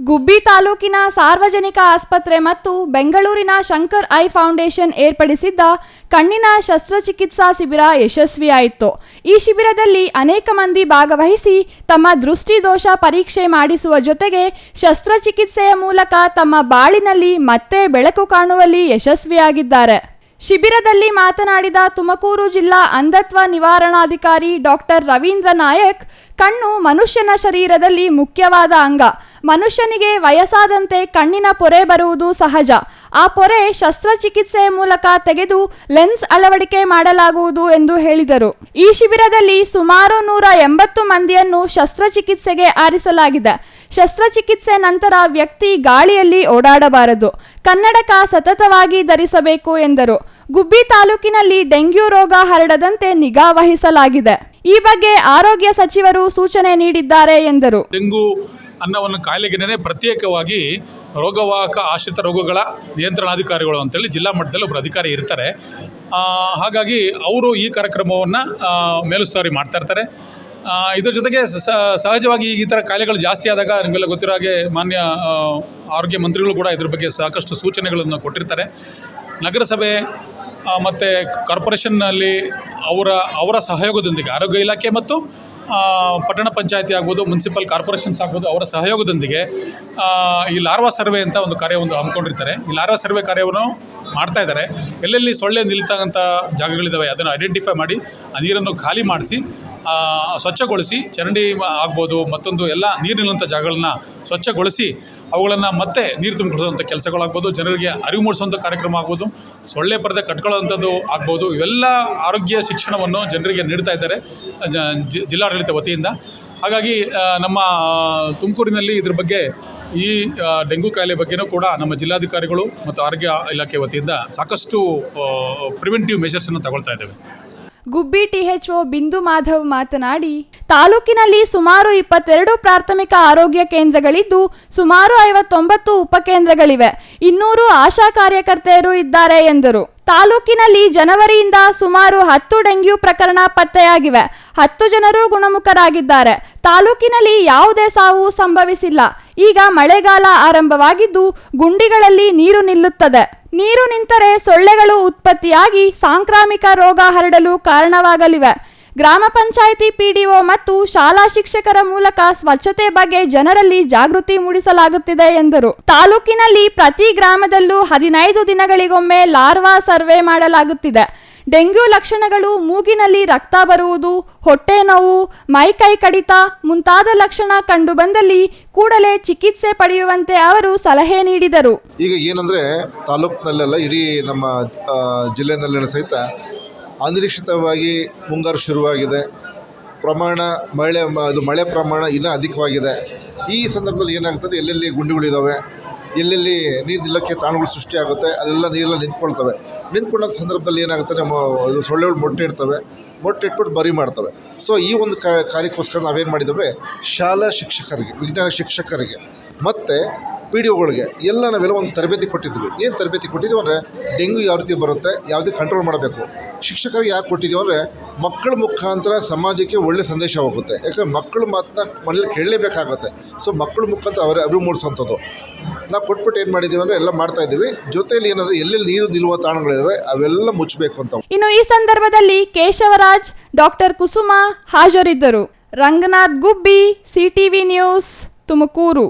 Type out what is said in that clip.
ಗುಬ್ಬಿ ತಾಲೂಕಿನ ಸಾರ್ವಜನಿಕ ಆಸ್ಪತ್ರೆ ಮತ್ತು ಬೆಂಗಳೂರಿನ ಶಂಕರ್ ಐ ಫೌಂಡೇಶನ್ ಏರ್ಪಡಿಸಿದ್ದ ಕಣ್ಣಿನ ಶಸ್ತ್ರಚಿಕಿತ್ಸಾ ಶಿಬಿರ ಯಶಸ್ವಿಯಾಯಿತು. ಈ ಶಿಬಿರದಲ್ಲಿ ಅನೇಕ ಮಂದಿ ಭಾಗವಹಿಸಿ ತಮ್ಮ ದೃಷ್ಟಿ ದೋಷ ಪರೀಕ್ಷೆ ಮಾಡಿಸುವ ಜೊತೆಗೆ ಶಸ್ತ್ರಚಿಕಿತ್ಸೆಯ ಮೂಲಕ ತಮ್ಮ ಬಾಳಿನಲ್ಲಿ ಮತ್ತೆ ಬೆಳಕು ಕಾಣುವಲ್ಲಿ ಯಶಸ್ವಿಯಾಗಿದ್ದಾರೆ. ಶಿಬಿರದಲ್ಲಿ ಮಾತನಾಡಿದ ತುಮಕೂರು ಜಿಲ್ಲಾ ಅಂಧತ್ವ ನಿವಾರಣಾಧಿಕಾರಿ ಡಾಕ್ಟರ್ ರವೀಂದ್ರ ನಾಯಕ್, ಕಣ್ಣು ಮನುಷ್ಯನ ಶರೀರದಲ್ಲಿ ಮುಖ್ಯವಾದ ಅಂಗ. ಮನುಷ್ಯನಿಗೆ ವಯಸ್ಸಾದಂತೆ ಕಣ್ಣಿನ ಪೊರೆ ಬರುವುದು ಸಹಜ. ಆ ಪೊರೆ ಶಸ್ತ್ರಚಿಕಿತ್ಸೆಯ ಮೂಲಕ ತೆಗೆದು ಲೆನ್ಸ್ ಅಳವಡಿಕೆ ಮಾಡಲಾಗುವುದು ಎಂದು ಹೇಳಿದರು. ಈ ಶಿಬಿರದಲ್ಲಿ ಸುಮಾರು 180 ಮಂದಿಯನ್ನು ಶಸ್ತ್ರಚಿಕಿತ್ಸೆಗೆ ಆರಿಸಲಾಗಿದೆ. ಶಸ್ತ್ರಚಿಕಿತ್ಸೆ ನಂತರ ವ್ಯಕ್ತಿ ಗಾಳಿಯಲ್ಲಿ ಓಡಾಡಬಾರದು, ಕನ್ನಡಕ ಸತತವಾಗಿ ಧರಿಸಬೇಕು ಎಂದರು. ಗುಬ್ಬಿ ತಾಲೂಕಿನಲ್ಲಿ ಡೆಂಗ್ಯೂ ರೋಗ ಹರಡದಂತೆ ನಿಗಾ ವಹಿಸಲಾಗಿದೆ. ಈ ಬಗ್ಗೆ ಆರೋಗ್ಯ ಸಚಿವರು ಸೂಚನೆ ನೀಡಿದ್ದಾರೆ ಎಂದರು. ಡೆಂಗು ಅನ್ನೋ ಒಂದು ಕಾಯಿಲೆಗೆ ಪ್ರತ್ಯೇಕವಾಗಿ ರೋಗವಾಹಕ ಆಶ್ರಿತ ರೋಗಗಳ ನಿಯಂತ್ರಣಾಧಿಕಾರಿಗಳು ಅಂತೇಳಿ ಜಿಲ್ಲಾ ಮಟ್ಟದಲ್ಲಿ ಒಬ್ಬರು ಅಧಿಕಾರಿ ಇರ್ತಾರೆ. ಹಾಗಾಗಿ ಅವರು ಈ ಕಾರ್ಯಕ್ರಮವನ್ನು ಮೇಲುಸ್ತುವಾರಿ ಮಾಡ್ತಾ ಇರ್ತಾರೆ. ಇದರ ಜೊತೆಗೆ ಸಹಜವಾಗಿ ಈ ಥರ ಕಾಯಿಲೆಗಳು ಜಾಸ್ತಿ ಆದಾಗ ನಿಮಗೆಲ್ಲ ಗೊತ್ತಿರೋ ಹಾಗೆ ಮಾನ್ಯ ಆರೋಗ್ಯ ಮಂತ್ರಿಗಳು ಕೂಡ ಇದ್ರ ಬಗ್ಗೆ ಸಾಕಷ್ಟು ಸೂಚನೆಗಳನ್ನು ಕೊಟ್ಟಿರ್ತಾರೆ. ನಗರಸಭೆ ಮತ್ತು ಕಾರ್ಪೊರೇಷನ್ನಲ್ಲಿ ಅವರ ಸಹಯೋಗದೊಂದಿಗೆ ಆರೋಗ್ಯ ಇಲಾಖೆ ಮತ್ತು ಪಟ್ಟಣ ಪಂಚಾಯತಿ ಆಗ್ಬೋದು, ಮುನ್ಸಿಪಲ್ ಕಾರ್ಪೊರೇಷನ್ಸ್ ಆಗ್ಬೋದು, ಅವರ ಸಹಯೋಗದೊಂದಿಗೆ ಈ ಲಾರ್ವಾ ಸರ್ವೆ ಅಂತ ಒಂದು ಕಾರ್ಯವನ್ನು ಹಮ್ಮಿಕೊಂಡಿರ್ತಾರೆ. ಈ ಲಾರ್ವಾ ಸರ್ವೆ ಕಾರ್ಯವನ್ನು ಮಾಡ್ತಾ ಇದ್ದಾರೆ. ಎಲ್ಲೆಲ್ಲಿ ಸೊಳ್ಳೆ ನಿಲ್ತಕ್ಕಂಥ ಜಾಗಗಳಿದ್ದಾವೆ ಅದನ್ನು ಐಡೆಂಟಿಫೈ ಮಾಡಿ ಆ ನೀರನ್ನು ಖಾಲಿ ಮಾಡಿಸಿ ಸ್ವಚ್ಛಗೊಳಿಸಿ, ಚರಂಡಿ ಆಗ್ಬೋದು, ಮತ್ತೊಂದು ಎಲ್ಲ ನೀರು ನಿಲ್ಲುವಂಥ ಜಾಗಗಳನ್ನ ಸ್ವಚ್ಛಗೊಳಿಸಿ ಅವುಗಳನ್ನು ಮತ್ತೆ ನೀರು ತುಂಬಿಕೊಳ್ಳುವಂಥ ಕೆಲಸಗಳಾಗ್ಬೋದು, ಜನರಿಗೆ ಅರಿವು ಮೂಡಿಸುವಂಥ ಕಾರ್ಯಕ್ರಮ ಆಗ್ಬೋದು, ಸೊಳ್ಳೆ ಪರದೆ ಕಟ್ಕೊಳ್ಳೋವಂಥದ್ದು ಆಗ್ಬೋದು. ಇವೆಲ್ಲ ಆರೋಗ್ಯ ಶಿಕ್ಷಣವನ್ನು ಜನರಿಗೆ ನೀಡ್ತಾ ಇದ್ದಾರೆ ಜಿಲ್ಲಾಡಳಿತ ವತಿಯಿಂದ. ಹಾಗಾಗಿ ನಮ್ಮ ತುಮಕೂರಿನಲ್ಲಿ ಇದ್ರ ಬಗ್ಗೆ ಈ ಡೆಂಗು ಕಾಯಿಲೆ ಬಗ್ಗೆನೂ ಕೂಡ ನಮ್ಮ ಜಿಲ್ಲಾಧಿಕಾರಿಗಳು ಮತ್ತು ಆರೋಗ್ಯ ಇಲಾಖೆ ವತಿಯಿಂದ ಸಾಕಷ್ಟು ಪ್ರಿವೆಂಟಿವ್ ಮೆಷರ್ಸನ್ನು ತಗೊಳ್ತಾ ಇದ್ದೇವೆ. ಗುಬ್ಬಿ ಟಿಎಚ್ಒ ಬಿಂದು ಮಾಧವ್ ಮಾತನಾಡಿ, ತಾಲೂಕಿನಲ್ಲಿ ಸುಮಾರು 22 ಪ್ರಾಥಮಿಕ ಆರೋಗ್ಯ ಕೇಂದ್ರಗಳಿದ್ದು ಸುಮಾರು 59 ಉಪಕೇಂದ್ರಗಳಿವೆ. 200 ಆಶಾ ಕಾರ್ಯಕರ್ತೆಯರು ಇದ್ದಾರೆ ಎಂದರು. ತಾಲೂಕಿನಲ್ಲಿ ಜನವರಿಯಿಂದ ಸುಮಾರು 10 ಡೆಂಗ್ಯೂ ಪ್ರಕರಣ ಪತ್ತೆಯಾಗಿವೆ. 10 ಜನರು ಗುಣಮುಖರಾಗಿದ್ದಾರೆ. ತಾಲೂಕಿನಲ್ಲಿ ಯಾವುದೇ ಸಾವು ಸಂಭವಿಸಿಲ್ಲ. ಈಗ ಮಳೆಗಾಲ ಆರಂಭವಾಗಿದ್ದು ಗುಂಡಿಗಳಲ್ಲಿ ನೀರು ನಿಲ್ಲುತ್ತದೆ. ನೀರು ನಿಂತರೆ ಸೊಳ್ಳೆಗಳು ಉತ್ಪತ್ತಿಯಾಗಿ ಸಾಂಕ್ರಾಮಿಕ ರೋಗ ಹರಡಲು ಕಾರಣವಾಗಲಿವೆ. ಗ್ರಾಮ ಪಂಚಾಯಿತಿ ಪಿಡಿಒ ಮತ್ತು ಶಾಲಾ ಶಿಕ್ಷಕರ ಮೂಲಕ ಸ್ವಚ್ಛತೆ ಬಗ್ಗೆ ಜನರಲ್ಲಿ ಜಾಗೃತಿ ಮೂಡಿಸಲಾಗುತ್ತಿದೆ ಎಂದರು. ತಾಲೂಕಿನಲ್ಲಿ ಪ್ರತಿ ಗ್ರಾಮದಲ್ಲೂ 15 ದಿನಗಳಿಗೊಮ್ಮೆ ಲಾರ್ವಾ ಸರ್ವೆ ಮಾಡಲಾಗುತ್ತಿದೆ. ಡೆಂಗ್ಯೂ ಲಕ್ಷಣಗಳು ಮೂಗಿನಲ್ಲಿ ರಕ್ತ ಬರುವುದು, ಹೊಟ್ಟೆ ನೋವು, ಮೈಕೈ ಕಡಿತ ಮುಂತಾದ ಲಕ್ಷಣ ಕಂಡುಬಂದಲ್ಲಿ ಕೂಡಲೇ ಚಿಕಿತ್ಸೆ ಪಡೆಯುವಂತೆ ಅವರು ಸಲಹೆ ನೀಡಿದರು. ಈಗ ಏನಂದರೆ ತಾಲೂಕಿನಲ್ಲೆಲ್ಲ ಇಡೀ ನಮ್ಮ ಜಿಲ್ಲೆಯಲ್ಲೆಲ್ಲ ಸಹಿತ ಅನಿರೀಕ್ಷಿತವಾಗಿ ಮುಂಗಾರು ಶುರುವಾಗಿದೆ. ಮಳೆ ಪ್ರಮಾಣ ಇನ್ನೂ ಅಧಿಕವಾಗಿದೆ. ಈ ಸಂದರ್ಭದಲ್ಲಿ ಏನಾಗ್ತದೆ, ಎಲ್ಲೆಲ್ಲಿ ಗುಂಡಿಗಳಿದ್ದಾವೆ, ಎಲ್ಲೆಲ್ಲಿ ನೀರು ನಿಲ್ಲಕ್ಕೆ ತಾಣಗಳು ಸೃಷ್ಟಿಯಾಗುತ್ತೆ, ಅಲ್ಲೆಲ್ಲ ನೀರೆಲ್ಲ ನಿಂತ್ಕೊಂಡ ಸಂದರ್ಭದಲ್ಲಿ ಏನಾಗುತ್ತೆ, ನಮ್ಮ ಸೊಳ್ಳೆಗಳು ಮೊಟ್ಟೆ ಇಟ್ಬಿಟ್ಟು ಬರಿ ಮಾಡ್ತವೆ. ಸೊ ಈ ಒಂದು ಕಾರ್ಯಕ್ಕೋಸ್ಕರ ನಾವೇನು ಮಾಡಿದ್ದೇವೆ, ಶಾಲಾ ಶಿಕ್ಷಕರಿಗೆ, ವಿಜ್ಞಾನ ಶಿಕ್ಷಕರಿಗೆ ಮತ್ತು PDOಗಳಿಗೆ ಎಲ್ಲ ನಾವೆಲ್ಲ ಒಂದು ತರಬೇತಿ ಕೊಟ್ಟಿದ್ವಿ. ಏನು ತರಬೇತಿ ಕೊಟ್ಟಿದ್ದೀವಿ ಅಂದರೆ, ಡೆಂಗ್ಯೂ ಯಾವ ರೀತಿ ಬರುತ್ತೆ, ಯಾವ ರೀತಿ ಕಂಟ್ರೋಲ್ ಮಾಡಬೇಕು. ಶಿಕ್ಷಕರಿಗೆ ಯಾಕೆ ಕೊಟ್ಟಿದ್ದೀವಿ ಅಂದರೆ, ಮಕ್ಕಳ ಮುಖಾಂತರ ಸಮಾಜಕ್ಕೆ ಒಳ್ಳೆಯ ಸಂದೇಶ ಹೋಗುತ್ತೆ. ಯಾಕಂದರೆ ಮಕ್ಕಳು ಮಾತನ್ನ ಮನೇಲಿ ಕೇಳಲೇಬೇಕಾಗತ್ತೆ. ಸೊ ಮಕ್ಕಳ ಮುಖಾಂತರ ಅರಿವು ಮೂಡಿಸುವಂಥದ್ದು ನಾವು ಕೊಟ್ಬಿಟ್ಟು ಏನು ಮಾಡಿದ್ದೀವಿ ಅಂದರೆ ಎಲ್ಲ ಮಾಡ್ತಾಯಿದ್ದೀವಿ. ಜೊತೆಯಲ್ಲಿ ಏನಂದರೆ ಎಲ್ಲೆಲ್ಲಿ ನೀರು ನಿಲ್ಲುವ ತಾಣಗಳಿದ್ದಾವೆ ಅವೆಲ್ಲ ಮುಚ್ಚಬೇಕು ಅಂತ. ಇನ್ನು ಈ ಸಂದರ್ಭದಲ್ಲಿ ಕೇಶವರಾಜ್, ಡಾಕ್ಟರ್ ಕುಸುಮ ಹಾಜರಿದ್ದರು. ರಂಗನಾಥ್ ಗುಬ್ಬಿ, CTV ನ್ಯೂಸ್, ತುಮಕೂರು.